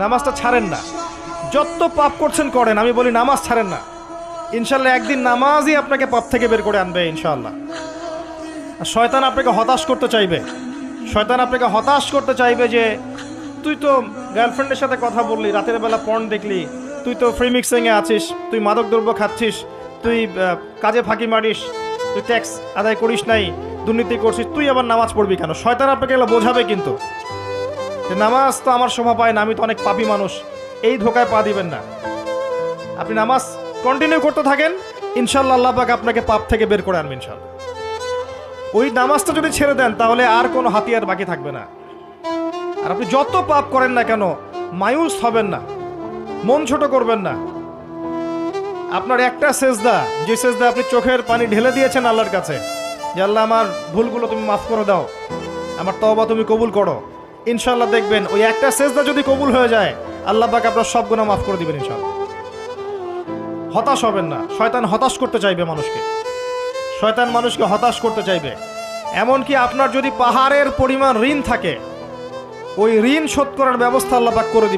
নামাজটা ছাড়েন না। যত পাপ করছেন করেন, আমি বলি নামাজ ছাড়েন না। ইনশাল্লাহ একদিন নামাজই আপনাকে পাপ থেকে বের করে আনবে ইনশাআল্লাহ। আর শয়তান আপনাকে হতাশ করতে চাইবে, শয়তান আপনাকে হতাশ করতে চাইবে যে তুই তো গার্লফ্রেন্ডের সাথে কথা বললি, রাতের বেলা পর্ন দেখলি, তুই তো ফ্রি মিক্সিংয়ে আছিস, তুই মাদক দ্রব্য খাচ্ছিস, তুই কাজে ফাঁকি মারিস, তুই ট্যাক্স আদায় করিস নাই, দুর্নীতি করছিস, তুই আবার নামাজ পড়বি কেন? শয়তান আপনাকে এগুলো বোঝাবে কিন্তু যে নামাজ তো আমার শোভা পায় না, আমি তো অনেক পাপী মানুষ। এই ধোকায় পা দিবেন না। আপনি নামাজ কন্টিনিউ করতে থাকেন, ইনশাল্লাহ আল্লাহ পাক আপনাকে পাপ থেকে বের করে আনবেন ইনশাল্লাহ। ওই নামাজটা যদি ছেড়ে দেন তাহলে আর কোনো হাতিয়ার বাকি থাকবে না। আর আপনি যত পাপ করেন না কেন মায়ুস হবেন না, মন ছোট করবেন না। আপনার একটা সেজদা, যে সেজদা আপনি চোখের পানি ঢেলে দিয়েছেন আল্লাহর কাছে যে আল্লাহ আমার ভুলগুলো তুমি মাফ করে দাও, আমার তওবা তুমি কবুল করো, ইনশাল্লাহ দেখবেন ওই একটা সেজদা যদি কবুল হয়ে যায় আল্লাহ পাক আপনার সব গুনাহ মাফ করে দিবেন ইনশাল্লাহ। হতাশ হবেন না। শয়তান হতাশ করতে চাইবে মানুষকে, শয়তান মানুষকে হতাশ করতে চাইবে। এমনকি আপনার যদি পাহাড়ের পরিমাণ ঋণ থাকে, ওই ঋণ শোধ করার ব্যবস্থা আল্লাহ পাক করে দিবেন।